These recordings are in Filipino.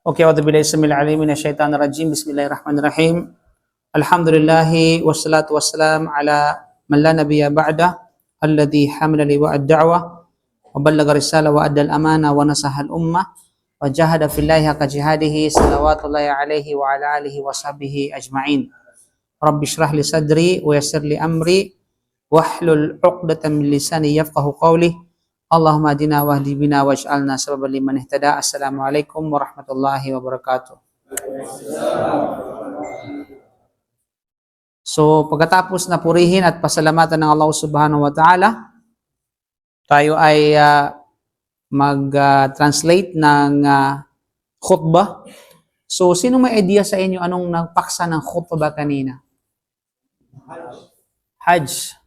Okay, أعوذ بالله السميع العليم من الشيطان الرجيم. بسم الله الرحمن الرحيم. الحمد لله والصلاة والسلام على من لا نبي بعده الذي حمل لواء الدعوة وبلغ الرسالة وأدى الأمانة ونصح الأمة وجاهد في الله حق جهاده صلوات الله عليه وعلى آله وصحبه أجمعين. رب اشرح لي صدري ويسر لي أمري واحلل عقدة من لساني يفقه قولي. Allahumma adina wahdi bina waj'alna sababan liman ihtada. Assalamualaikum warahmatullahi wabarakatuh. So, pagkatapos na purihin at pasalamatan ng Allah Subhanahu wa Ta'ala, tayo ay mag-translate ng khutbah. So, sino may idea sa inyo anong nagpaksa ng khutbah kanina? Hajj.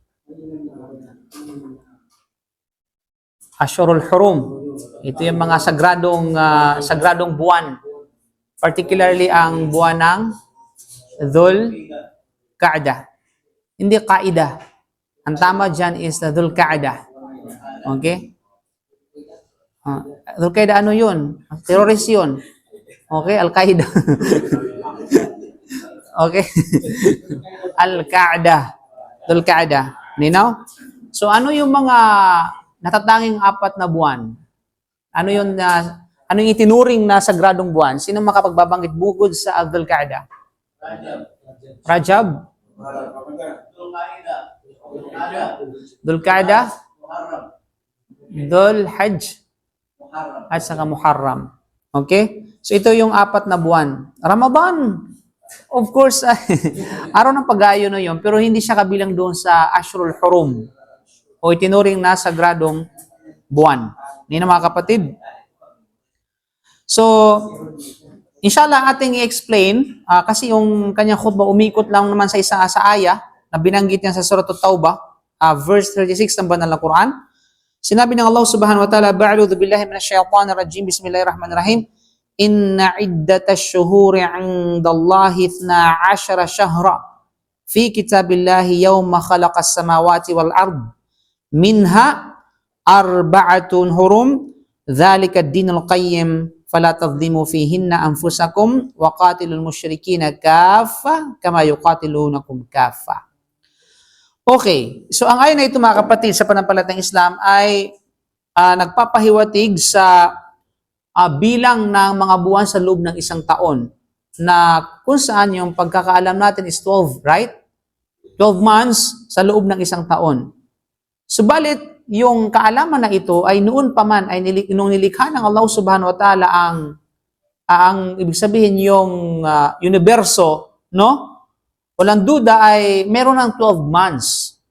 Ashurul Hurum. Ito yung mga sagradong buwan. Particularly ang buwan ng Dhul Qa'dah. Hindi Qaida. Ang tama dyan is Dhul Qa'dah. Okay? Dhul Qa'dah ano yun? Terrorist yun. Okay? Al-Qaeda. Okay? Al-Qa'dah. Dhul Qa'dah. Ninaw? So ano yung mga natatanging 4 na buwan? Ano yung itinuring na sagradong buwan? Sino makapagbabanggit bukod sa Dhul Qa'dah? Rajab? Dhul Qa'dah? Dhul Hajj? At saka Muharram. Okay? So ito yung 4 na buwan. Ramadan, of course, araw ng pag-aayon na yun, pero hindi siya kabilang doon sa Ashurul Hurum o itinuring na sagradong buwan. Hindi na mga kapatid. So, inshallah ating i-explain, kasi yung kanyang khutbah umikot lang naman sa isa sa aya na binanggit niya sa Surah At-Tawbah, verse 36 ng banal na Quran. Sinabi ng Allah Subhanahu wa Ta'ala, "Ba'udhu billahi minash shaitanir rajim. Bismillahirrahmanirrahim. Inna iddatash shuhuri 'indallahi 12 shahra fi kitabillahi yawma khalaqas samawati wal ard. Minha arba'atun hurum, dhalika ad-dinul qayyim, fala tadhlimu fihinna anfusakum wa qatilul musyrikina kaffa kama yuqatilunakum kaffa." Okay, so ang ayon na ito mga kapatid sa pananampalatayang Islam ay nagpapahiwatig sa bilang ng mga buwan sa loob ng isang taon na kung saan yung pagkakaalam natin is 12, right? 12 months sa loob ng isang taon. Subalit, yung kaalaman na ito ay noon pa man, ay nung nilikha ng Allah Subhanahu wa Ta'ala ang ibig sabihin yung universo, no? Walang duda ay meron ng 12 months.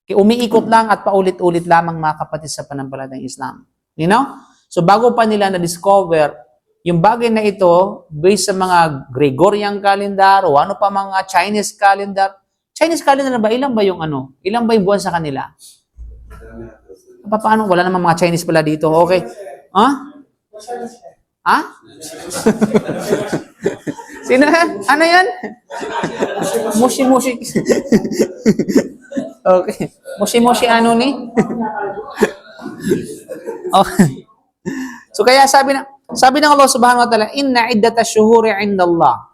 Umiikot lang at paulit-ulit lamang mga kapatid sa pananampalatayang Islam. You know? So bago pa nila na-discover yung bagay na ito based sa mga Gregorian calendar o ano pa mga Chinese calendar. Chinese calendar na ba? Ilan ba yung buwan sa kanila? Paano? Wala namang mga Chinese pala dito. Okay. Ha? Ha? Sino yan? Ano yan? Mushi-mushi. Okay. Mushi-mushi ano ni? Okay. So kaya sabi ng Allah Subhanahu wa Ta'ala, "Inna iddatash shuhuri 'indallah."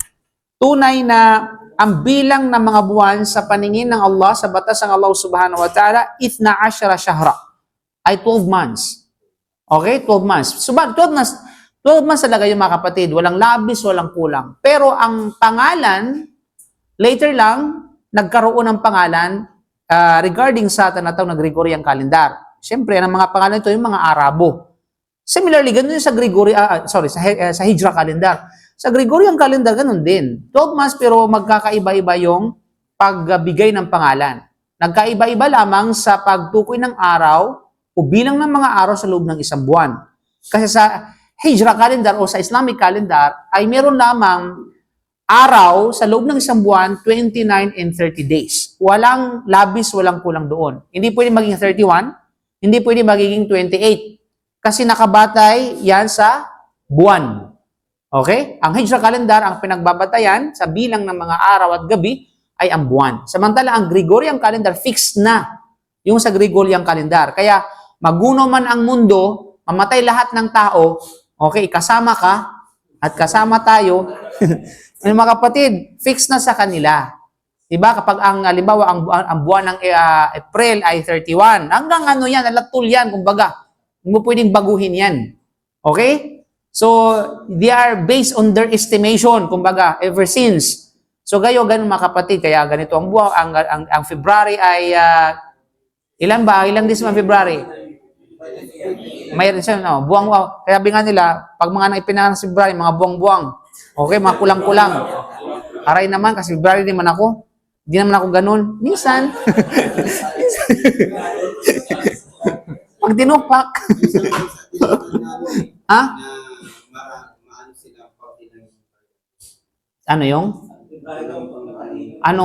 Tunay na ang bilang ng mga buwan sa paningin ng Allah, sa batas ng Allah Subhanahu wa Ta'ala, 12 shahra. Ay 12 months. Okay? 12 months. So, 12 months talaga yung mga kapatid. Walang labis, walang kulang. Pero ang pangalan, later lang, nagkaroon ng pangalan regarding sa tinatawag na Gregorian calendar. Siyempre, ang mga pangalan ito yung mga Arabo. Similarly, ganun yung sa Hijra calendar. Sa Gregorian calendar, ganun din. 12 months pero magkakaiba-iba yung pagbigay ng pangalan. Nagkaiba-iba lamang sa pagtukoy ng araw o bilang ng mga araw sa loob ng isang buwan. Kasi sa Hijra calendar o sa Islamic calendar ay meron lamang araw sa loob ng isang buwan, 29 and 30 days. Walang labis, walang kulang doon. Hindi pwede maging 31, hindi pwede magiging 28. Kasi nakabatay yan sa buwan. Okay? Ang Hijra calendar, ang pinagbabatayan sa bilang ng mga araw at gabi ay ang buwan. Samantala, ang Gregorian calendar, fixed na yung sa Gregorian calendar. Kaya, maguno man ang mundo, mamatay lahat ng tao, okay, kasama ka, at kasama tayo, mga kapatid, fix na sa kanila. Diba? Kapag halimbawa, ang buwan ng April ay 31, hanggang ano yan, alatul yan, kumbaga. Hindi mo pwedeng baguhin yan. Okay? So, they are based on their estimation, kumbaga, ever since. So, ganun mga kapatid, kaya ganito ang buwan, ang February ay, ilan ba? Ilang days ang February? Mayroon siya, no? Buwang, kaya sabi nga nila, pag mga ipinanganak sa February, mga buwang-buwang. Okay, mga kulang-kulang. Aray naman, kasi February naman ako. Hindi naman ako ganun. Minsan. Pag tinupak. Ha? Ano yung? Ano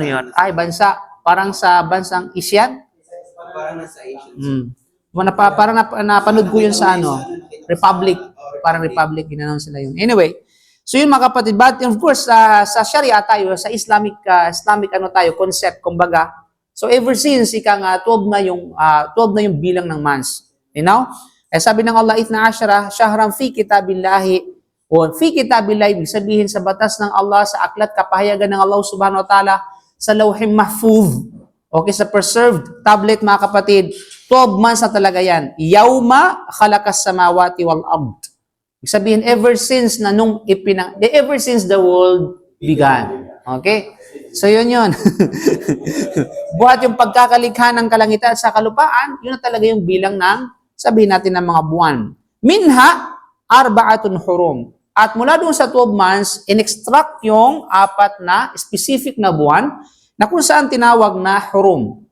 yun? Ay, bansa. Parang sa bansang Asian? Parang nasa Asian. Parang napanood ko yun sa Republic. Parang Republic, ginanong sila yun. Anyway, so yun mga kapatid, but of course, sa Sharia tayo, sa Islamic concept, kumbaga. So ever since, 12 na yung bilang ng months. You know? Sabi ng Allah, Itna Ashara, Shahram fi kitabillahi, o fi kitabillahi, ibig sabihin sa batas ng Allah, sa aklat kapahayagan ng Allah subhanahu wa ta'ala, sa lawhim mahfuz. Okay, sa preserved tablet mga kapatid, 12 months na talaga yan. Yawma khalakas samawati wal ard. Ibig sabihin, ever since ever since the world began. Okay? So yun. Buhat yung pagkakalikha ng kalangitan sa kalupaan, yun na talaga yung bilang ng, sabihin natin ng mga buwan. Minha, arba'atun hurum. At mula doon sa 12 months, in-extract yung 4 na specific na buwan na kung saan tinawag na hurum.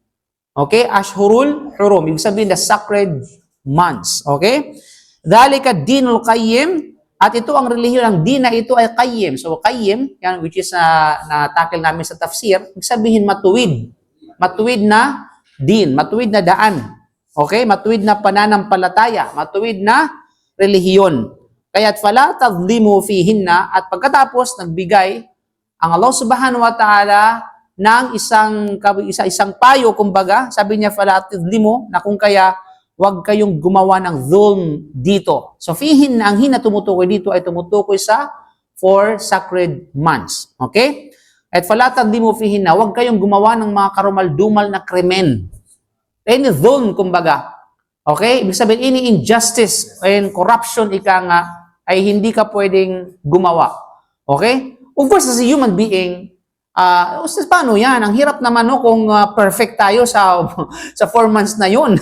Okay? Ashhurul hurum. Ibig sabihin, the sacred months. Okay? Dhalika dinul qayyim. At ito ang relihiyon ng din na ito ay qayyim. So, qayyim, yan, which is na-tackle namin sa tafsir, ibig sabihin matuwid. Matuwid na din. Matuwid na daan. Okay? Matuwid na pananampalataya. Matuwid na relihiyon. Kaya't fala tadlimu fihinna, at pagkatapos nagbigay ang Allah subhanahu wa ta'ala ng isang payo, kumbaga, sabi niya fala tadlimu, na kung kaya wag kayong gumawa ng dhulm dito. So fihinna, ang hina tumutukoy dito ay tumutukoy sa 4 sacred months. Okay? At fala tadlimu fihinna, wag kayong gumawa ng mga karumal-dumal na krimen. Any dhulm, kumbaga. Okay? Ibig sabihin, any injustice and corruption, ay hindi ka pwedeng gumawa. Okay? Of course, as a human being, paano yan? Ang hirap naman kung perfect tayo sa 4 months na yun.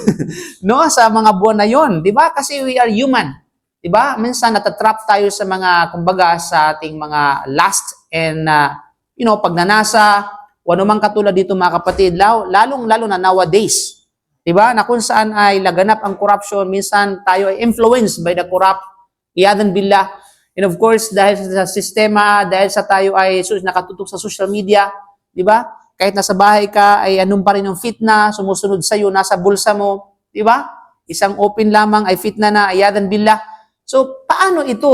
No? Sa mga buwan na yun. Diba? Kasi we are human. Diba? Minsan natatrap tayo sa mga, kumbaga, sa ating mga lust and, pagnanasa, o anumang katulad dito mga kapatid, lalong-lalo na nowadays. Diba? Na kung saan ay laganap ang corruption, minsan tayo ay influenced by the corrupt, iyadan billah. And of course, dahil sa sistema, dahil sa tayo ay nakatutok sa social media, di ba? Kahit nasa bahay ka, ay anong pa rin yung fitna, sumusunod sa iyo, nasa bulsa mo, di ba? Isang open lamang ay fitna na, iyadan billah. So, paano ito?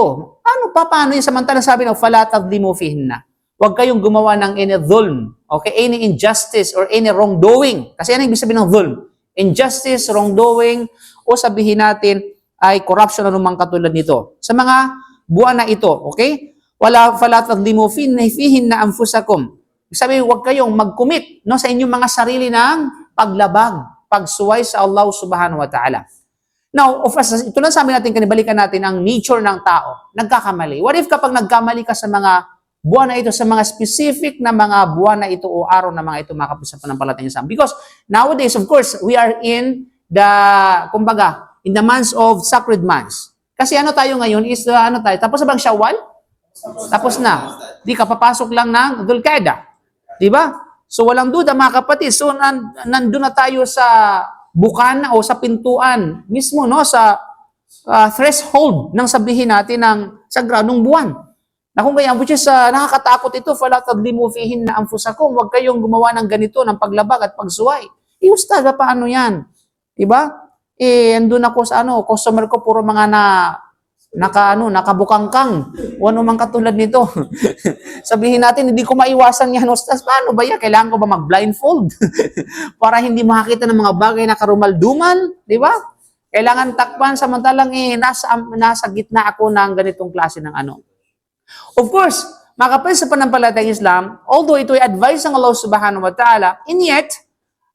Paano yung samantalang sabi ng fala tadlimu fihinna? Huwag kayong gumawa ng any dhulm, okay? Any injustice or any wrongdoing. Kasi ano ibig sabihin ng dhulm? Injustice, wrongdoing, o sabihin natin ay corruption, anumang katulad nito. Sa mga buwan na ito, okay? Wala fala tadlimu fihinna anfusakum. Sabi, huwag kayong mag-commit sa inyong mga sarili ng paglabag, pagsuway sa Allah subhanahu wa ta'ala. Now, of course, ito lang sabi natin, kanibalikan natin ang nature ng tao. Nagkakamali. What if kapag nagkamali ka sa mga buwan na ito, sa mga specific na mga buwan na ito o araw na mga ito, mga kapatid sa pananampalataya sa Because nowadays, of course, we are in the, kumbaga, in the months of sacred months. Kasi tayo ngayon is, tapos na bang Shawwal? Tapos na. Di ka papasok lang ng Dhul Qa'dah. Di ba? So walang duda mga kapatid. So nandun na tayo sa bukana o sa pintuan mismo, sa threshold ng sabihin natin ng sagradong buwan. Na kung kaya, which is nakakatakot ito, fala tadlimu fihinna anfusakum, huwag kayong gumawa ng ganito, ng paglabag at pagsuway. Ustad, paano yan? Di ba? Andun ako sa customer ko, puro mga nakabukangkang. O anumang katulad nito. Sabihin natin, hindi ko maiwasan yan. Ustaz, paano ba yan? Kailangan ko ba mag-blindfold? Para hindi makakita ng mga bagay na karumal-dumal? Di ba? kailangan takpan samantalang nasa gitna ako ng ganitong klase ng ano. Of course, mga kapatid sa panampalatayang Islam, although ito ay advice ng Allah subhanahu wa ta'ala, and yet,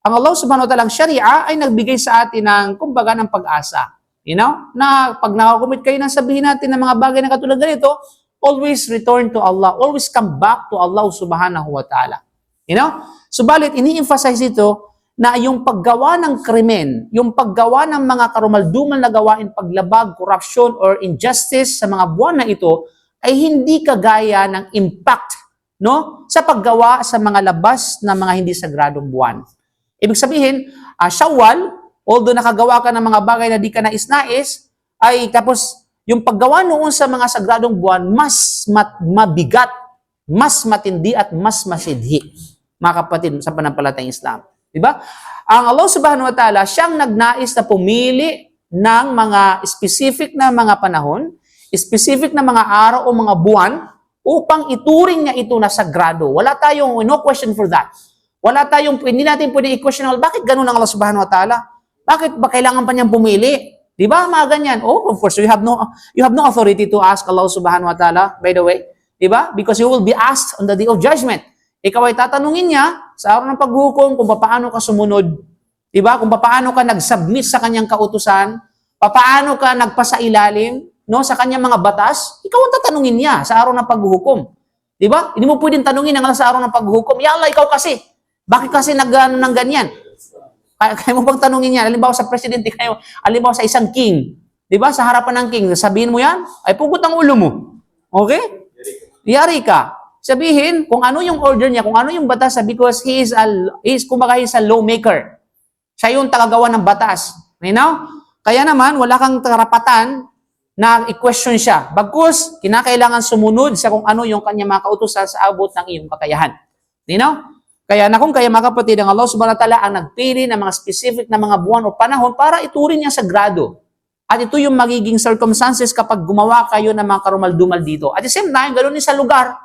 ang Allah subhanahu wa ta'ala Sharia ay nagbigay sa atin ng, kumbaga, ng pag-asa. You know? Na pag nakakumit kayo ng sabihin natin ng mga bagay na katulad ganito, always return to Allah. Always come back to Allah subhanahu wa ta'ala. You know? Subalit, ini-emphasize ito na yung paggawa ng krimen, yung paggawa ng mga karumaldumal na gawain, paglabag, corruption, or injustice sa mga buwan na ito, ay hindi kagaya ng impact, no, sa paggawa sa mga labas na mga hindi sagradong buwan. Ibig sabihin, Shawwal, although nakagawa ka ng mga bagay na di ka nais-nais, ay tapos yung paggawa noon sa mga sagradong buwan, mas mabigat, mas matindi at mas masidhi, mga kapatid sa panampalatayang Islam. Diba? Ang Allah subhanahu wa ta'ala, siyang nagnais na pumili ng mga specific na mga panahon, specific na mga araw o mga buwan upang ituring niya ito na sagrado. Wala tayong, no question for that. Wala tayong, hindi natin pwede i-question, bakit ganun ang Allah subhanahu wa ta'ala? Bakit ba kailangan pa niyang pumili? Di ba? Mga ganyan. Oh, of course, you have no authority to ask Allah subhanahu wa ta'ala, by the way. Di ba? Because you will be asked on the day of judgment. Ikaw ay tatanungin niya sa araw ng paghukom kung paano ka sumunod. Di ba? Kung paano ka nag-submit sa kanyang kautusan, paano ka nagpasailalim, no, sa kanyang mga batas, ikaw ang tatanungin niya sa araw ng paghukom. Di ba? Hindi mo pwedeng tanungin ng Allah sa araw ng paghukom, ya Allah, ikaw kasi. Bakit kasi nag-ano ng ganyan? Kaya mo bang tanungin niya? Halimbawa sa presidente kayo, halimbawa sa isang king. Di ba? Sa harapan ng king, sabihin mo yan, ay pugot ang ulo mo. Okay? Yari ka. Sabihin kung ano yung order niya, kung ano yung batas, because he is a lawmaker. Siya yung tagagawa ng batas. You know? Kaya naman, wala kang karapatan na i-question siya. Bagkus, kinakailangan sumunod sa kung ano yung kanya mga kautusan sa abot ng iyong kakayahan. You know? Kaya mga kapatid, ang Allah subhanahu wa ta'ala ang nagpili ng mga specific na mga buwan o panahon para ituring niya sagrado. At ito yung magiging circumstances kapag gumawa kayo ng mga karumal-dumal dito. At the same time, ganoon din sa lugar.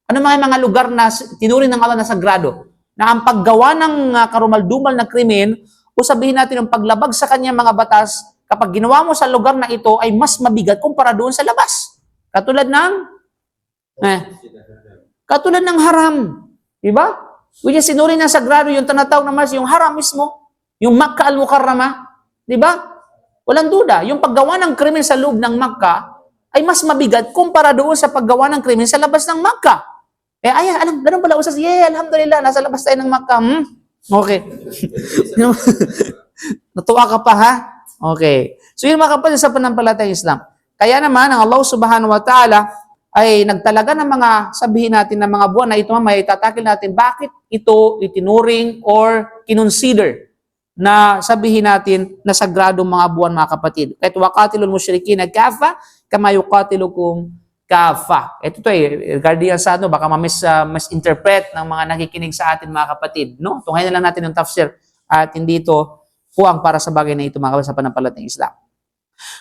Ano mga lugar na tinuring ng Allah na sagrado? Na ang paggawa ng karumal-dumal na krimen, o sabihin natin yung paglabag sa kanyang mga batas, kapag ginawa mo sa lugar na ito ay mas mabigat kumpara doon sa labas. Katulad ng haram. Diba? Which is sinuring na sagrado yung tinatawag na mas yung haram mismo. Yung Makkah al-Mukarramah. Diba? Walang duda. Yung paggawa ng krimen sa loob ng Makkah ay mas mabigat kumpara doon sa paggawa ng krimen sa labas ng Makkah. Ganun pala usas. Alhamdulillah, nasa labas tayo ng Makkah. Okay. Natuwa ka pa, ha? Okay. So yun mga kapatid sa panampalatayang Islam. Kaya naman, ang Allah subhanahu wa ta'ala ay nagtalaga ng mga, sabihin natin, ng mga buwan na ito, may tatakil natin, bakit ito itinuring or kinonsider na sabihin natin na sagradong mga buwan, mga kapatid. Kahit waqatilul musyrikin kafa, kama yuqatilukum kafa. Ito regarding sa baka misinterpret ng mga nakikinig sa atin, mga kapatid. No? Tunghayan na lang natin yung tafsir at hindi ito puwang para sa bagay na ito, mga kapatid, sa panampalatayang Islam.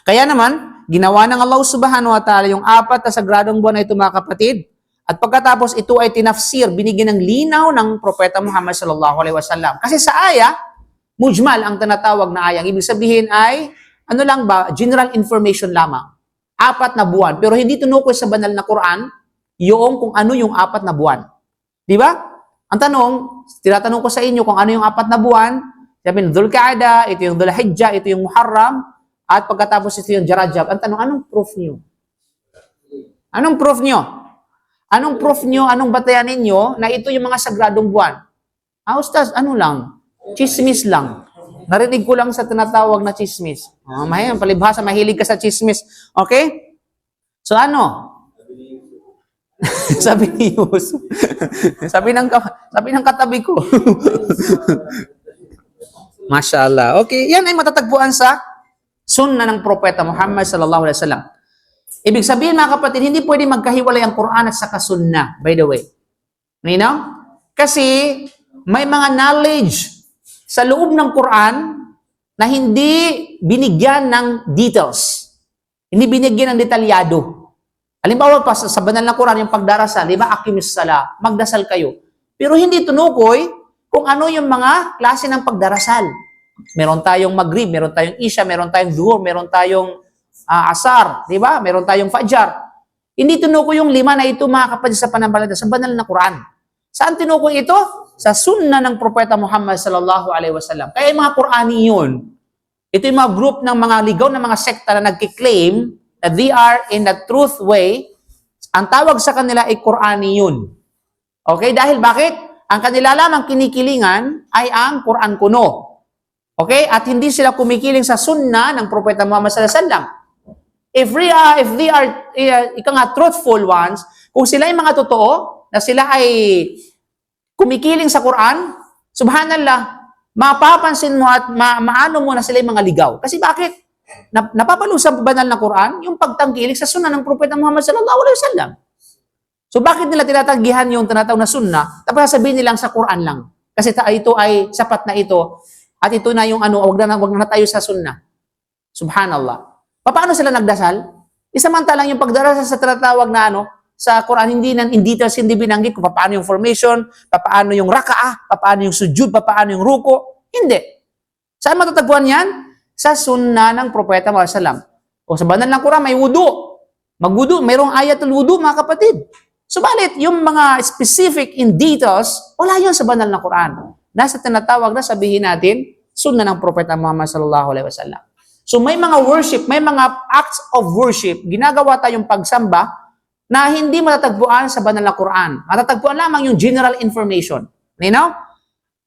Kaya naman, ginawa ng Allah subhanahu wa ta'ala yung 4 na sagradong buwan na ito, mga kapatid. At pagkatapos ito ay tinafsir, binigyan ng linaw ng Propeta Muhammad sallallahu alaihi wasallam. Kasi sa aya, mujmal ang tinatawag na ayang. Ibig sabihin ay, general information lamang. 4 na buwan. Pero hindi tinukoy sa banal na Quran yung kung ano yung 4 na buwan. Di ba? Ang tinatanong ko sa inyo kung ano yung 4 na buwan. Sabi ng Dhul-Qa'dah, ito yung Dhul-Hijjah, ito yung Muharram, at pagkatapos ito yung Jarajab. Ang tanong, anong proof nyo? Anong proof nyo? Anong proof nyo, anong batayan ninyo na ito yung mga sagradong buwan? Ustaz, ano lang? Chismis lang. Narinig ko lang sa tinatawag na chismis. Palibhasa, mahilig ka sa chismis. Okay? So ano? Sabi ni Yusuf. sabi ng katabi ko. Mashallah. Okay, yan ay matatagpuan sa sunna ng Propeta Muhammad sallallahu alaihi wasallam. Ibig sabihin, mga kapatid, hindi pwede magkahiwalay ang Quran at saka sunna, by the way. You know? Kasi may mga knowledge sa loob ng Quran na hindi binigyan ng details. Hindi binigyan ng detalyado. Halimbawa pa sa banal na Quran, yung pagdarasal, di ba, aqimis sala, magdasal kayo. Pero hindi tinukoy kung ano yung mga klase ng pagdarasal. Meron tayong Maghrib, meron tayong Isha, meron tayong Dhuhr, meron tayong Asar, di ba? Meron tayong Fajr. Hindi tinukoy yung 5 na ito, mga kapatid, sa pananampalataya, sa banal na Quran. Saan tinukoy ito? Sa sunna ng Propeta Muhammad sallallahu alaihi wasallam. Kaya yung mga Qurani yun, ito yung mga group ng mga ligaw na mga sekta na nagkiklaim that they are in the truth way. Ang tawag sa kanila ay Qurani yun. Okay? Dahil bakit? Ang kanila lamang kinikilingan ay ang Quran kuno. Okay? At hindi sila kumikiling sa sunna ng Propeta Muhammad sallallahu alaihi wasallam. If they are ika nga truthful ones, kung sila ay mga totoo, na sila ay kumikiling sa Quran, subhanallah, mapapansin mo at maano mo na sila ay mga ligaw. Kasi bakit? Napapalo sa banal na Quran, yung pagtangkilik sa sunna ng Propeta Muhammad sallallahu alaihi wasallam. So bakit nila tinatanggihan yung tinatawag na sunna? Tapos sasabihin nilang sa Quran lang. Kasi ito ay sapat na ito. At ito na yung wag na tayo sa sunna. Subhanallah. Paano sila nagdasal? Isamantalang yung pagdarasal sa tinatawag na sa Quran, hindi in details, hindi binanggit kung paano yung formation, paano yung raka'ah, paano yung sujud, paano yung ruko. Hindi. Saan matatagpuan yan? Sa sunna ng Propeta Muhammad sallallahu alaihi wasallam. O sa banal ng Quran, may wudu. Magwudu, mayroong ayatul wudu, mga kapatid. Subalit, yung mga specific in details, wala yun sa banal na Quran. Nasa tinatawag na sabihin natin, sunna ng Propeta Muhammad sallallahu alaihi wasallam. So may mga worship, may mga acts of worship, ginagawa tayong pagsamba na hindi matatagpuan sa banal na Quran. Matatagpuan lamang yung general information. You know?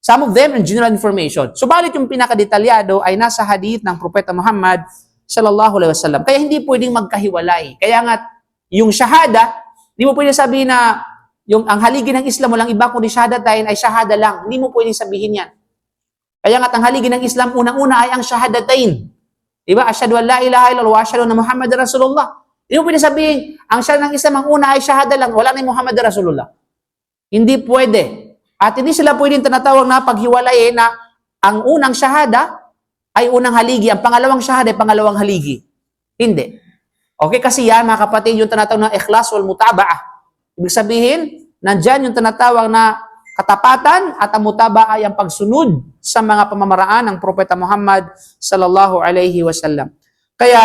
Some of them in general information. Subalit yung pinakadetalyado ay nasa hadith ng Propeta Muhammad sallallahu alaihi wasallam. Kaya hindi pwedeng magkahiwalay. Kaya nga, yung shahada, hindi mo pwedeng sabihin na ang haligi ng Islam, walang iba kundi shahadatain ay shahada lang. Hindi mo pwedeng sabihin yan. Kaya nga, ang haligi ng Islam, unang-una ay ang shahadatain. Diba? Asyhadu an la ilaha illallah wa asyhadu anna Muhammadar Rasulullah. Hindi mo pwede sabihin, ang shahada ng Islam, ang una ay shahada lang, wala na yung Muhammadar Rasulullah. Hindi pwede. At hindi sila pwedeng tinatawag na paghiwalayin na ang unang shahada ay unang haligi, ang pangalawang shahada ay pangalawang haligi. Hindi. Okay, kasi yan, mga kapatid, yung tinatawag na ikhlas wal mutaba'ah. Ibig sabihin, nandyan yung tinatawag na katapatan at ang mutaba ay ang pagsunod sa mga pamamaraan ng Propeta Muhammad sallallahu alaihi wasallam. Kaya,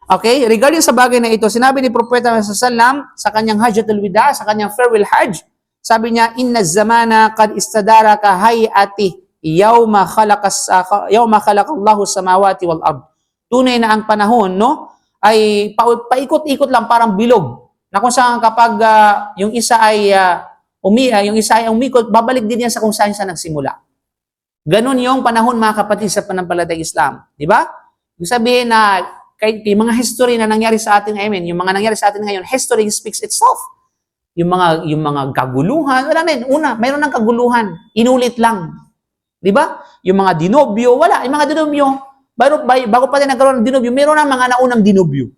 okay, regarding sa bagay na ito, sinabi ni Propeta Muhammad sallallahu alaihi wasallam sa kanyang Hajjatul Wida, sa kanyang farewell Hajj, sabi niya, inna zamana qad istadara ka hayati yawma khalaqallahu samawati wal ard. Tunay na ang panahon, no, ay paikot-ikot lang, parang bilog, na kung saan kapag yung isa ay umikot, babalik din yan sa kung saan siya nagsimula. Ganon yung panahon, mga kapatid, sa pananampalatayang Islam. Di ba? Ibig sabihin na yung mga history na nangyari sa atin ngayon, yung mga nangyari sa atin ngayon, history speaks itself. Yung mga kaguluhan, wala na yun. Una, mayroon ng kaguluhan, inulit lang. Di ba? Yung mga dinobyo, wala. Yung mga dinobyo, bago pa din nagkaroon ng dinobyo, mayroon ng mga naunang dinobyo.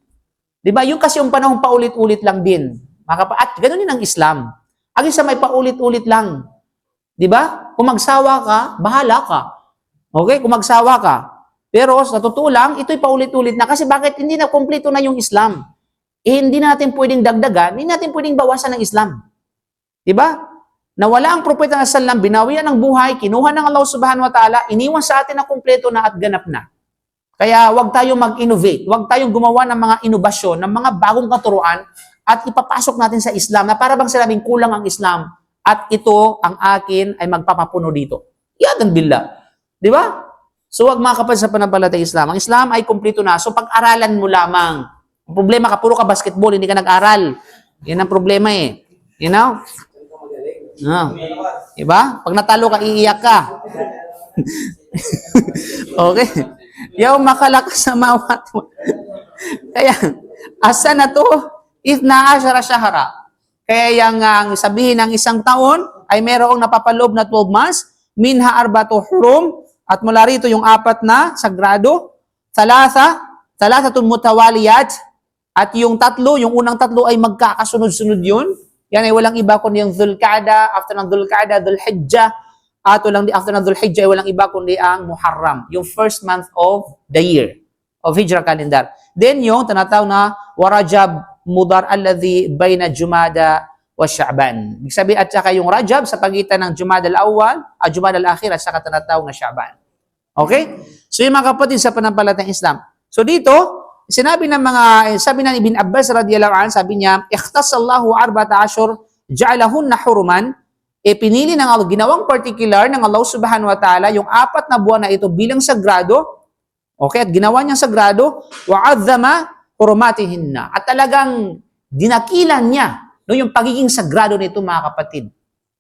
Di ba? Yung kasi yung panahon paulit-ulit lang din. At ganon din ang Islam. Ang isa may paulit-ulit lang. Di ba? Kung magsawa ka, bahala ka. Okay? Kung magsawa ka. Pero sa totoo lang, ito'y paulit-ulit na. Kasi bakit hindi na kompleto na yung Islam? Hindi natin pwedeng dagdagan, hindi natin pwedeng bawasan ng Islam. Di ba? Nawala ang Propeta ng Sallam, binawian ng buhay, kinuha ng Allah subhanahu wa ta'ala, iniwan sa atin na kompleto na at ganap na. Kaya wag tayong mag-innovate, wag tayong gumawa ng mga inobasyon, ng mga bagong katuruan, at ipapasok natin sa Islam na para bang sinabing kulang ang Islam at ito ang akin ay magpapapuno dito. Yadan billah. Di ba? So wag mga kapatid sa pananampalatayang Islam. Ang Islam ay kumpleto na. So pag-aralan mo lamang. Ang problema ka, puro ka basketball, hindi ka nag-aral. Yan ang problema eh. You know? Diba? Pag natalo ka, iiyak ka. Okay? Yaw makalakas sa mawat mo. Kaya, asa na to? Ithna asyara syahra. Kaya ang sabihin ng isang taon ay mayroong napapaloob na 12 months, minha arbatu hurum, at mula rito yung 4 na sagrado, thalathatun mutawaliyat, at yung yung unang 3 ay magkakasunod-sunod yun. Yan ay walang iba kundi yung Dhul-Qa'dah, after ng Dhul-Qa'dah, Dhul-Hijjah, at after ng Dhul-Hijjah ay walang iba kundi ang Muharram, yung first month of the year, of Hijrah calendar. Then yung tinatawag na Warajab Mudar alladhi bayna Jumada wa Sha'ban. Ibig sabihin, at saka yung Rajab sa pagitan ng Jumada al-Awwal, Jumada al-Akhir, at saka tinatawag na Sha'ban. Okay? So yung mga kapatid sa panampalatayang Islam. So dito, sabi na Ibn Abbas radiyallahu anhu, sabi niya, ikhtasallahu arba'ata ashur ja'alahunna huruman, pinili ng Allah, ginawang particular ng Allah subhanahu wa ta'ala yung 4 na buwan na ito bilang sagrado. Okay? At ginawa niyang sagrado, wa'adzama hurumatihinna. At talagang dinakilan niya yung pagiging sagrado nito, mga kapatid.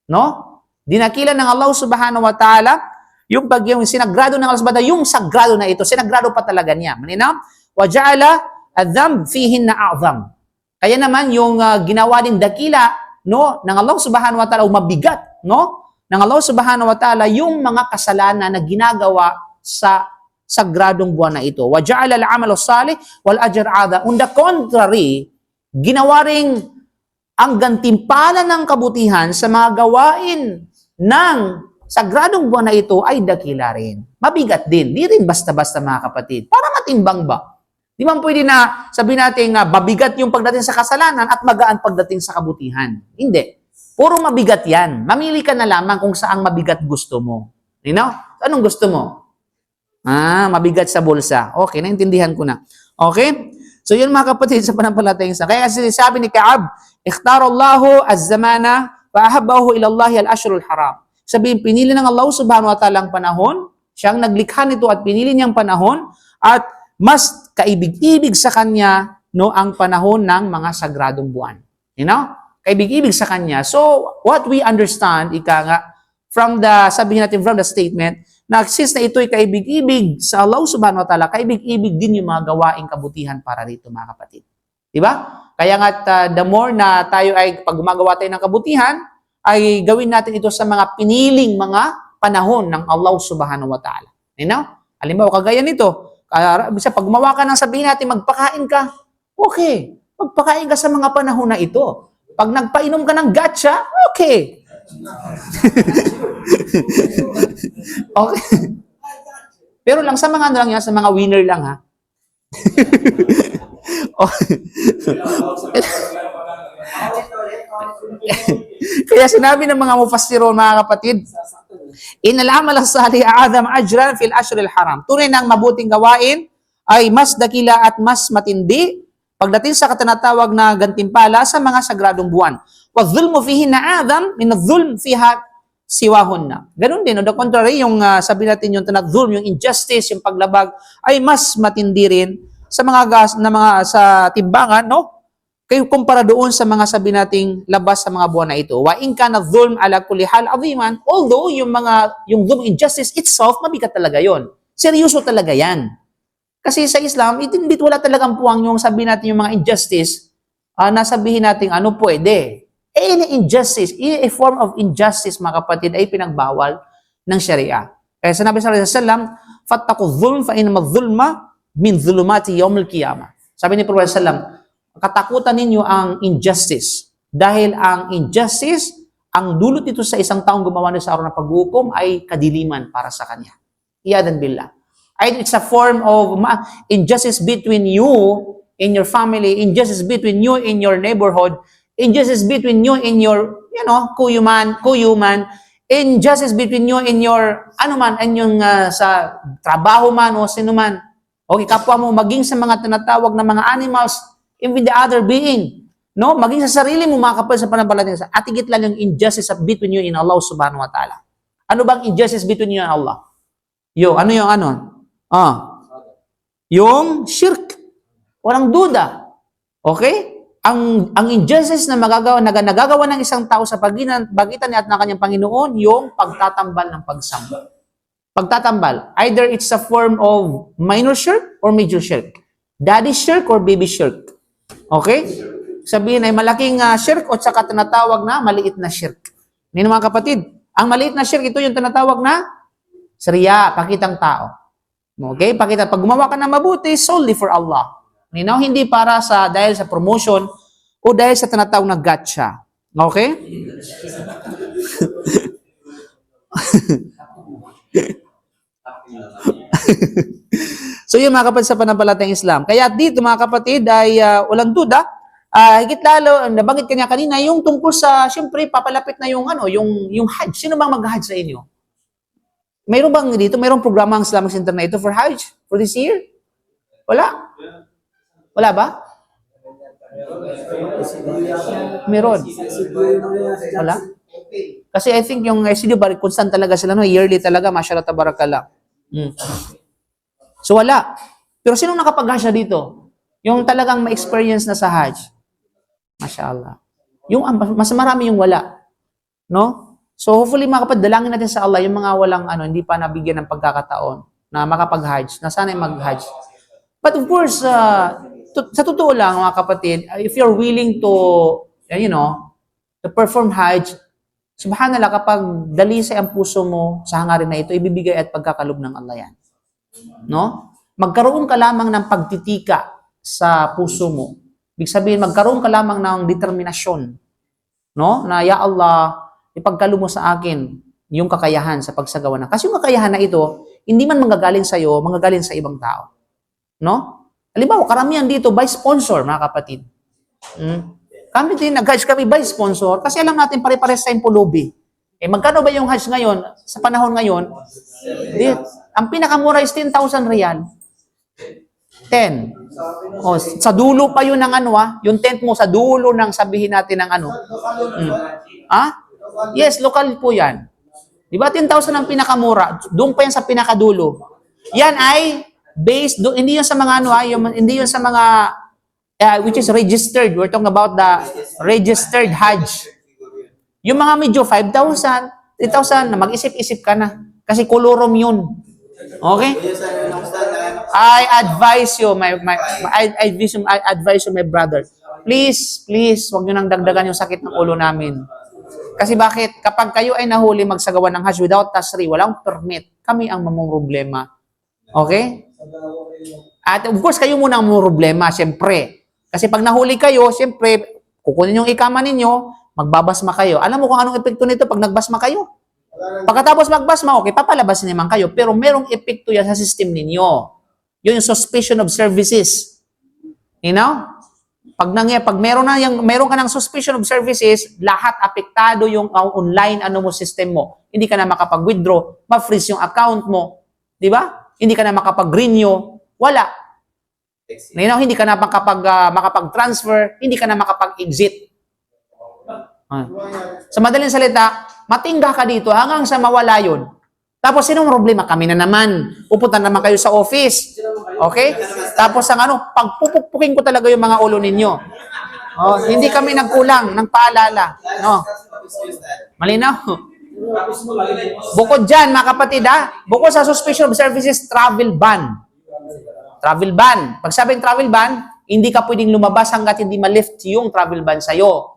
No? Dinakilan ng Allah subhanahu wa ta'ala yung sinagrado ng Allah subhanahu wa ta'ala, yung sagrado na ito, sinagrado pa talaga niya. Maninaw? Wa ja'ala adh-dhanb fihinna a'zam. Kaya naman yung ginawa din dakila, no, ng Allah subhanahu wa ta'ala, mabigat, no, ng Allah subhanahu wa ta'ala yung mga kasalanan na ginagawa sa sagradong buwan na ito. Wa ja'ala al-'amalu salih wal ajr 'adha. On the contrary, ginawa ring ang gantimpala ng kabutihan sa mga gawain ng sagradong buwan na ito ay dakila rin. Mabigat din. Di rin basta-basta, mga kapatid. Para matimbang ba? Di ba pwede na sabihin natin na mabigat yung pagdating sa kasalanan at magaan pagdating sa kabutihan? Hindi. Puro mabigat yan. Mamili ka na lamang kung saang mabigat gusto mo. You know? Anong gusto mo? Mabigat sa bulsa. Okay, naintindihan ko na. Okay? So yun, mga kapatid, sa panampalatayang Islam. Kaya sabi ni Ka'ab, ikhtarallahu az-zamana wa ahabbahu ila Allah al-ashrul haram. Sabihin, pinili ng Allah subhanahu wa ta'ala ang panahon, siyang naglikha nito at pinili niyang panahon, at mas kaibig-ibig sa kanya, no, ang panahon ng mga sagradong buwan. You know? Kaibig-ibig sa kanya. So, what we understand, from the statement, na since na ito'y kaibig-ibig sa Allah subhanahu wa ta'ala, kaibig-ibig din yung mga gawaing kabutihan para rito, mga kapatid. Diba? Kaya nga, the more na tayo ay, pag gumagawa tayo ng kabutihan, ay gawin natin ito sa mga piniling mga panahon ng Allah subhanahu wa ta'ala. You know? Halimbawa, kagaya nito, pag gumawa ka ng sabihin natin, magpakain ka, okay, magpakain ka sa mga panahon na ito. Pag nagpainom ka ng gatsa, okay. Okay. Pero lang sa mga lang yan, sa mga winner lang, ha? Okay. Kaya sinabi ng mga mufassirun, mga kapatid, innal amal as-salih a'zam ajran fil ashril haram. Tunay ng mabuting gawain ay mas dakila at mas matindi pagdating sa katanatawag na gantimpala sa mga sagradong buwan. Wa dhulmu fihi na'azam min adh-dhulm fiha siwahunna. Ganun din, on the contrary, yung sabi natin yung tanadhulm, yung injustice, yung paglabag ay mas matindi rin sa sa timbangan, no? Kayo kumpara doon sa mga sabi nating labas sa mga buwan na ito. Wa in kana dhulm ala kulli hal aziman, although yung dhulm, injustice itself, mabigat talaga yon. Seryoso talaga yan. Kasi sa Islam, hindi wala talagang puwang yung sabi natin yung mga injustice, na sabihin natin ano pwede. Any injustice, a form of injustice, mga kapatid, ay pinagbawal ng Sharia. Kaya sinabi sa Rasulullah, fattaqu dhulm fa inna dhulma min dhulumati yawmil qiyamah. Sabi ni Prophet sallallahu, katakutan ninyo ang injustice. Dahil ang injustice, ang dulot nito sa isang taong gumawa na sa araw ng paghukom ay kadiliman para sa kanya. Iyadan billah. It's a form of injustice between you in your family, injustice between you in your neighborhood, injustice between you in your, kuyuman, injustice between you in your, sa trabaho man o sino man. Okay, kapwa mo, maging sa mga tinatawag na mga animals, even the other being, no? Maging sa sarili mo, mga kapal sa panampalataya, at higit lang yung injustice between you and Allah subhanahu wa ta'ala. Ano bang injustice between you and Allah? Yung shirk. Walang duda. Okay? Ang injustice na nagagawa ng isang tao sa pagitan niya at ng kanyang Panginoon, yung pagtatambal ng pagsamba. Pagtatambal. Either it's a form of minor shirk or major shirk. Daddy shirk or baby shirk. Okay? Sabihin ay malaking shirk o saka tinatawag na maliit na shirk. Ngayon, mga kapatid, ang maliit na shirk, ito yung tinatawag na sariya, pakitang tao. Okay? Pag gumawa ka na mabuti, solely for Allah. Hindi para dahil sa promotion o dahil sa tinatawag na gotcha. Okay? So yun, mga kapatid, sa panampalatayang Islam. Kaya dito, mga kapatid, ay walang duda, higit lalo, nabanggit kanya kanina, yung tungkol sa, siyempre, papalapit na yung Hajj. Sino bang mag-Hajj sa inyo? Mayroon bang dito, mayroong programa ang Islamic Center na ito for Hajj for this year? Wala? Wala ba? Meron. Wala? Kasi I think yung SCD bari constant talaga sila, no? Yearly talaga, mashallah tabarakallah. So wala. Pero sino nakapag-Hajj na dito? Yung talagang ma-experience na sa Hajj. Mashallah. Yung mas marami yung wala. No? So hopefully mga kapatid, dalangin natin sa Allah yung mga walang hindi pa nabigyan ng pagkakataon na makapag-Hajj, na sana'y mag-Hajj. But of course, sa totoo lang mga kapatid, if you're willing to, to perform Hajj, subhanallah, kapag dalisay ang puso mo sa hangarin na ito, ibibigay at pagkakalob ng Allah yan. No? Magkaroon ka lamang ng pagtitika sa puso mo. Ibig sabihin, magkaroon ka lamang ng determinasyon. No? Na, ya Allah, ipagkalob mo sa akin yung kakayahan sa pagsagawa na. Kasi yung kakayahan na ito, hindi man manggagaling sa'yo, manggagaling sa ibang tao. No? Halimbawa, karamihan dito by sponsor, mga kapatid. Kami din, nag-Hajj kami by sponsor kasi alam natin pare-pares sa impulubi. Magkano ba yung Hajj ngayon, sa panahon ngayon? Ang pinakamura is 10,000 riyal. 10. Sa dulo pa yun ng yung tent mo sa dulo ng sabihin natin ng Yes, local po yan. Diba 10,000 ang pinakamura? Doon pa yan sa pinakadulo. Yan ay based, hindi yun sa mga hindi yun sa mga which is registered. We're talking about the registered Hajj. Yung mga medyo 5,000, 3,000 na mag-isip-isip ka na. Kasi kolorom yun. Okay? I advise you, my brother. Please, wag nyo nang dagdagan yung sakit ng ulo namin. Kasi bakit? Kapag kayo ay nahuli magsagawa ng Hajj without tasri, walang permit, kami ang mamumroblema. Okay? At of course, kayo muna ang mamumroblema, siyempre. Kasi pag nahuli kayo, siyempre, kukunin yung ikama ninyo, magbabasma kayo. Alam mo kung anong epekto nito pag nagbasma kayo? Pagkatapos magbasma, okay, papalabasin naman kayo. Pero merong epekto yan sa system ninyo. Yun yung suspicion of services. You know? Pag meron ka ng suspicion of services, lahat apektado yung online system mo. Hindi ka na makapag-withdraw, ma-freeze yung account mo. Di ba? Hindi ka na makapag-renew. Wala. You know, hindi ka na makapag-transfer, hindi ka na makapag-exit. Sa madaling salita, matingga ka dito hanggang sa mawala yun. Tapos, sinong problema? Kami na naman. Pupunta naman kayo sa office. Okay? Tapos, pagpupukpukin ko talaga yung mga ulo ninyo. Hindi kami nagkulang ng paalala. No? Malinaw? Bukod dyan, mga kapatid, bukod sa suspicion of services, travel ban. Travel ban. Pag sabing travel ban, hindi ka pwedeng lumabas hanggat hindi ma-lift yung travel ban sa'yo.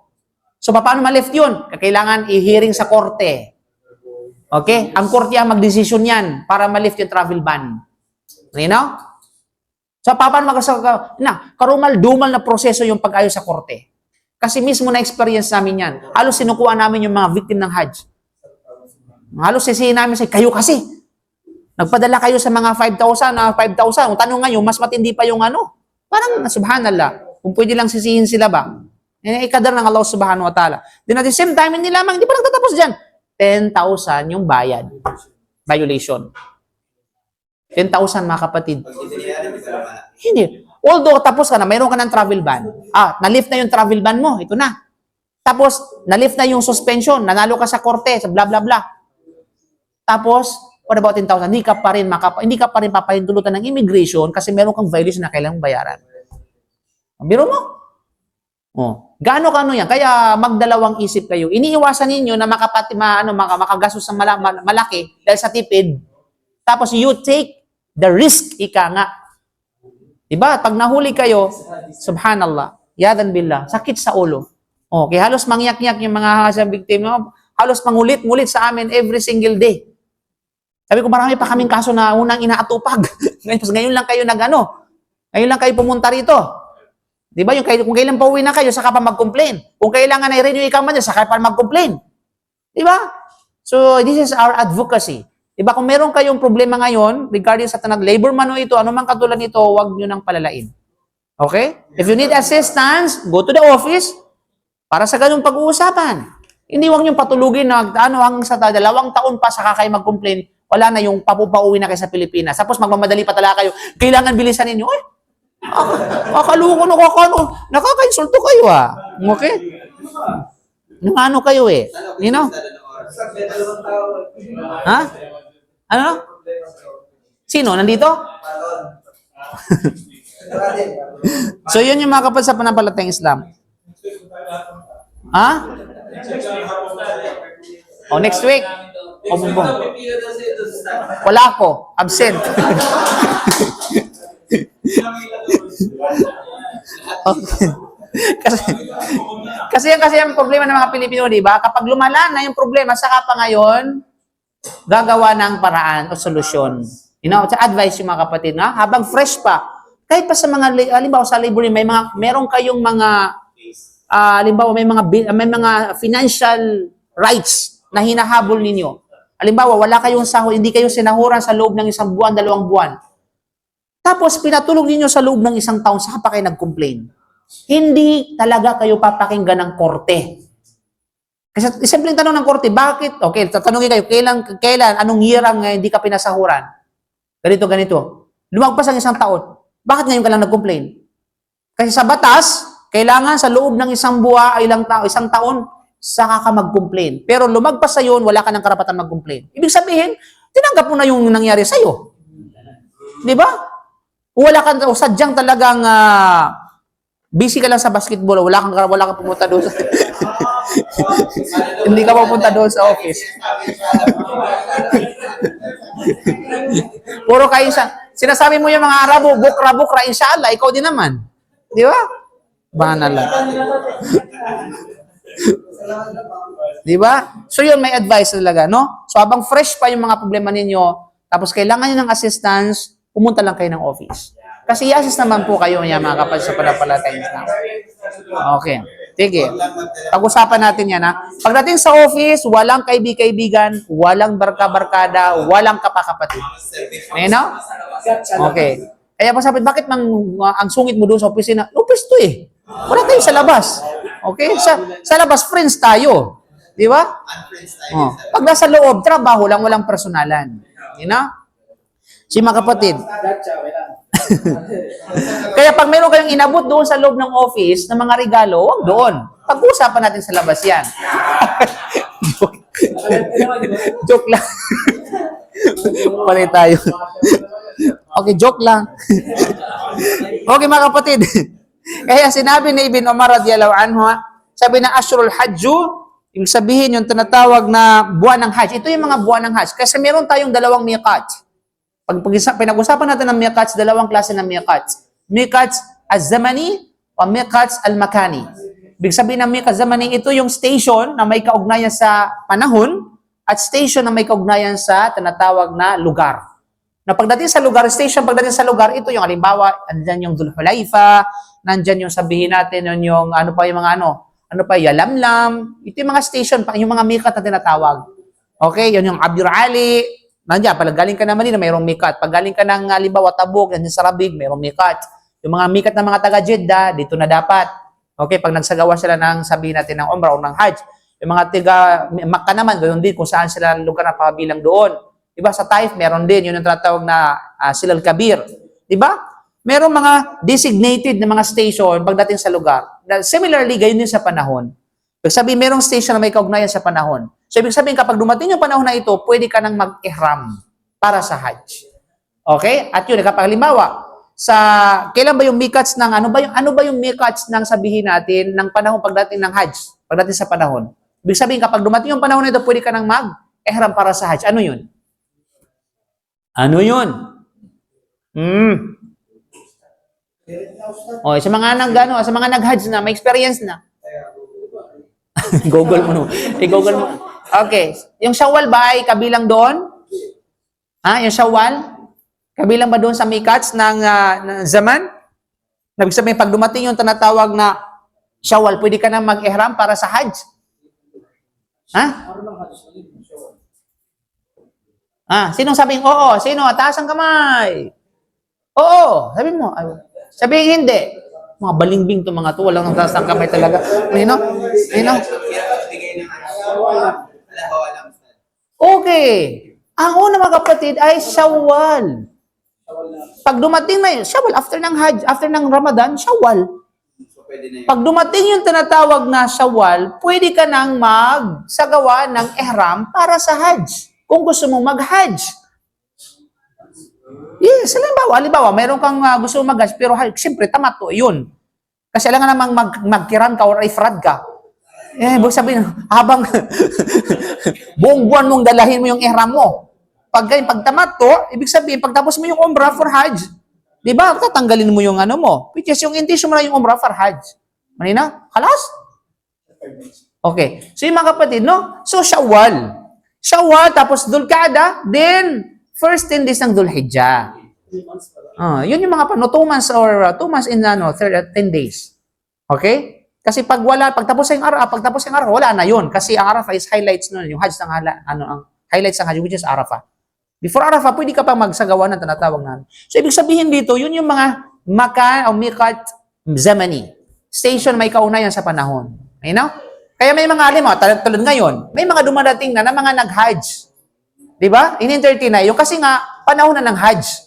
So, paano ma-lift yun? Kailangan i-hearing sa korte. Okay? Ang korte ang mag-desisyon yan para ma-lift yung travel ban. You know? So, paano karumal-dumal na proseso yung pag-ayos sa korte. Kasi mismo na-experience namin yan. Halos sinukuha namin yung mga victim ng Hajj. Halos sisihin namin kayo kasi. Nagpadala kayo sa mga 5,000. Ang tanong ngayon, mas matindi pa yung Parang, subhanallah. Kung pwede lang sisihin sila ba? Ikadar ng Allah subhanahu wa ta'ala. Then at the same time, hindi lamang, hindi pa nagtatapos dyan. 10,000 yung bayad. Violation. 10,000 mga kapatid. Hindi. Although tapos ka na, mayroon ka ng travel ban. Na-lift na yung travel ban mo. Ito na. Tapos, na-lift na yung suspension. Nanalo ka sa korte, sa blah blah blah. Tapos, what about 10,000? Hindi ka pa rin papahintulutan ng immigration kasi meron kang violation na kailangang bayaran. Biro mo? Gaano yan? Kaya magdalawang isip kayo. Iniiwasan ninyo na makagastos ng malaki dahil sa tipid. Tapos you take the risk, ika nga. Diba? Pag nahuli kayo, subhanallah, yadan billah, sakit sa ulo. Okay, halos mangyak-yak yung mga victim, halos mangulit-ngulit sa amin every single day. Sabi ko, marami pa kaming kaso na unang inaatupag. Ngayon lang kayo ngayon lang kayo pumunta rito. Diba? Kung kailan pa uwi na kayo, saka pa mag-complain. Kung kailangan na i-renew ikaw man, saka pa mag-complain. Diba? So, this is our advocacy. Diba? Kung meron kayong problema ngayon, regarding sa labor man o ito, anumang katulad nito, huwag nyo nang palalain. Okay? If you need assistance, go to the office para sa ganung pag-uusapan. Hindi huwag nyo patulugin na hanggang sa 2 taon pa saka kayo mag-complain. wala na yung papauwi na kayo sa Pilipinas. Tapos magmamadali pa talaga kayo. Kailangan bilisan ninyo. Ay, kakaloko, nakaka-insulto kayo Okay? Nung ano kayo You know? Ha? Ano? Sino? Nandito? So, yun yung mga kapatid sa panampalatayang Islam. Ha? Next week. Bubong. Wala ako. Absent. Okay. Kasi ang problema ng mga Pilipino, di ba? Kapag lumala na yung problema, saka pa ngayon, gagawa ng paraan o solusyon. Sa advice yung mga kapatid na, habang fresh pa, kahit pa sa mga, halimbawa sa labor, meron kayong mga, halimbawa may mga financial rights na hinahabol ninyo. Halimbawa, wala kayong sahod, hindi kayo sinahuran sa loob ng 1 buwan, 2 buwan. Tapos, pinatulog ninyo sa loob ng 1 taon, saka pa kayo nag-complain. Hindi talaga kayo papakinggan ng korte. Kasi simpleng tanong ng korte, bakit? Okay, tatanungin kayo, kailan, anong year ang hindi ka pinasahuran? Ganito. Lumagpas ang 1 taon. Bakit ngayon ka lang nag-complain? Kasi sa batas, kailangan sa loob ng 1 buwan, 1 taon, saka ka mag-complain. Pero lumagpas sa yun, wala ka ng karapatan mag-complain. Ibig sabihin, tinanggap mo na yung nangyari sa'yo. Di ba? Wala ka, sadyang talagang busy ka lang sa basketball, wala kang pumunta doon sa hindi ka pupunta doon sa office. Puro kayo sinasabi mo yung mga Arabo, bukra, inshallah, ikaw din naman. Di ba? Bahala lang. Di ba? So yun, may advice talaga, no? So habang fresh pa yung mga problema ninyo, tapos kailangan nyo ng assistance, pumunta lang kayo ng office. Kasi i-assist naman po kayo niya, mga kapatid sa panampalatayang Islam. Okay. Sige. Pag-usapan natin yan, Pagdating sa office, walang kaibigan, walang barka-barkada, walang kapakapatid. No? Okay. Kaya pasapit, bakit ang sungit mo doon sa opisina? Office to Wala tayo sa labas. Okay? Sa labas, friends tayo. Di ba? Pag nasa loob, trabaho lang, walang personalan. Si mga kapatid. Kaya pag meron kayong inabot doon sa loob ng office ng mga regalo, huwag doon. Pag-uusapan natin sa labas yan. Joke lang. Pali tayo. Okay, joke lang. Okay, mga kapatid. Kaya sinabi ni Ibn Umar radiyallahu anhu, sabi na Ashrul Hajju, ibig sabihin yung tinatawag na buwan ng Hajj. Ito yung mga buwan ng Hajj. Kasi meron tayong 2 miqat. Pag pinag-usapan natin ng miqats, 2 klase ng miqats. Miqats az-zamani o miqats al-makani. Ibig sabihin ng miqats zamani, ito yung station na may kaugnayan sa panahon at station na may kaugnayan sa tinatawag na lugar. Na pagdating sa lugar, pagdating sa lugar, ito yung halimbawa, andyan yung Dhul Hulaifa, nandyan yung sabihin natin, yung ano pa yung mga Yalamlam, ito yung mga station, yung mga miqat na tinatawag. Okay, yun yung Abdur Ali, nandiyan, pag galing ka ng Manila, mayroong mikat. Pag galing ka ng halimbawa Tabuk, nandiyan sa Rabig, mayroong mikat. Yung mga mikat ng mga taga-Jeddah, dito na dapat. Okay, pag nagsagawa sila ng sabihin natin ng Umrah o ng Hajj. Yung mga taga Makkah naman, ganoon din kung saan sila lugar na pabilang doon. Diba? Sa Taif, meron din. Yun yung tinatawag na Silal Kabir. Diba? Merong mga designated na mga station pagdating sa lugar. Similarly, gayon din sa panahon. Ibig sabihin, merong station na may kaugnayan sa panahon. So, ibig sabihin, kapag dumating yung panahon na ito, pwede ka nang mag-ihram para sa Hajj. Okay? At yun, kapag halimbawa, kailan ba yung mikats ng, ano ba yung mikats ng sabihin natin ng panahon pagdating ng Hajj? Pagdating sa panahon. Ibig sabihin, kapag dumating yung panahon na ito, pwede ka nang mag-ihram para sa Hajj. Ano yun? Ano yun? Sa mga nag-Hajj na, may experience na. Google mo no. I-Google mo. Okay. Yung Shawwal ba ay kabilang doon? Yung Shawwal? Kabilang ba doon sa mikats ng zaman? Ibig sabihin, pag dumating yung tinatawag na Shawwal, pwede ka na mag-ihram para sa Hajj? Sinong sabing oo? Sino? Taas ang kamay. Oo. Sabi mo. Sabihin hindi. Mga balingbing to mga to. Walang taas ang kamay talaga. Okay. Ang una mga kapatid ay Shawwal. Pag dumating na yun, Shawwal, after ng Hajj, after ng Ramadan, Shawwal. So, pwede na yun. Pag dumating yung tinatawag na Shawwal, pwede ka nang magsagawa ng ihram para sa Hajj. Kung gusto mong mag-Hajj. Yes, halimbawa, meron kang gusto mong mag-Hajj, pero siyempre, tamato, yun. Kasi alam nga namang magkiran ka or ifrad ka. Ibig sabihin, habang buong buwan mong dalahin mo yung ihram mo. Pag tamato, ibig sabihin, pagtapos mo yung umrah for Hajj, di ba, tatanggalin mo yung ano mo. Which is, yung intention mo na yung umrah for Hajj. Manina? Kalas? Okay. So, yung mga kapatid, no? So, Shawwal. Shawwal, tapos Dhul Qa'dah, then, first 10 days ng Dhul Hijjah. Yun yung mga 2 months or 2 months in 10 days. Okay? Kasi pagtapos ng Arafah, wala na yun. Kasi ang Arafah is highlights nun, yung Hajj ang highlights ng Hajj, which is Arafah. Before Arafah, pwede ka pa magsagawa ng tinatawag na. So, ibig sabihin dito, yun yung mga makan o mikat zamani. Station may kaunayan sa panahon. You know? Kaya may mga tulad ngayon, may mga dumadating na mga nag-Hajj. Di ba? In-entertain na yung kasi nga, panahon na ng Hajj.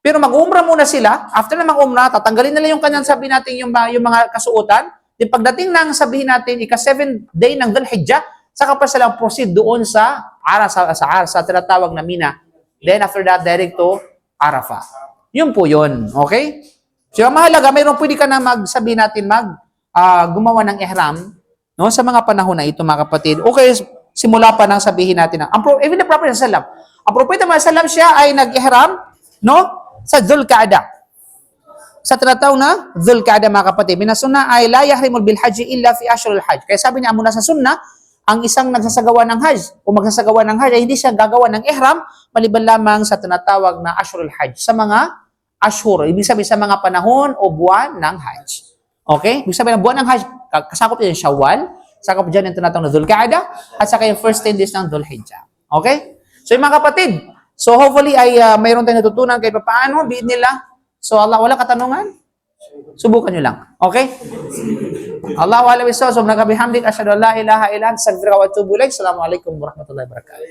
Pero mag-umrah muna sila. After na mag-umrah, tatanggalin nila yung kanyang sabi natin yung mga kasuotan. Di pagdating ng sabihin natin, ika-7th day ng Dhul Hijjah, saka pa silang proceed doon sa tinatawag na Mina. Then after that, direct to Arafah. Yun po yun. Okay? So, ang mahalaga, mayroong pwede ka na magsabi natin gumawa ng ihram, no, sa mga panahon na ito, mga kapatid. Okay, simula pa nang sabihin natin even the Prophet sallam. Ang Prophet sallam siya ay nag-ihram, no, sa Dhul Qa'dah. Sa tinatawag na Dhul Qa'dah, mga kapatid. Minasuna ay la yahrimul bil haji illa fi ashrul hajj. Kaya sabi niya muna sa sunnah, ang isang nagsasagawa ng Hajj o magsasagawa ng Hajj ay hindi siya gagawa ng ihram maliban lamang sa tinatawag na ashrul hajj. Sa mga ashur, ibig sabihin sa mga panahon o buwan ng Hajj. Okay? Ibig sabihin ng buwan ng Hajj, kasakop yan yung Shawwal, sakop dyan yung tinatawag na Dhul Qa'dah, at saka yung first 10 days ng Dhul Hijjah. Okay? So yung mga kapatid, so hopefully ay mayroon tayong natutunan kahit paano, biid nila. So Allah, wala katanungan? Subukan nyo lang. Okay? Allahu a'lam bishawab. Subhanaka bihamdik asyhadu an la ilaha illa anta astaghfiruka wa atubu ilaik. Assalamualaikum warahmatullahi wabarakatuh.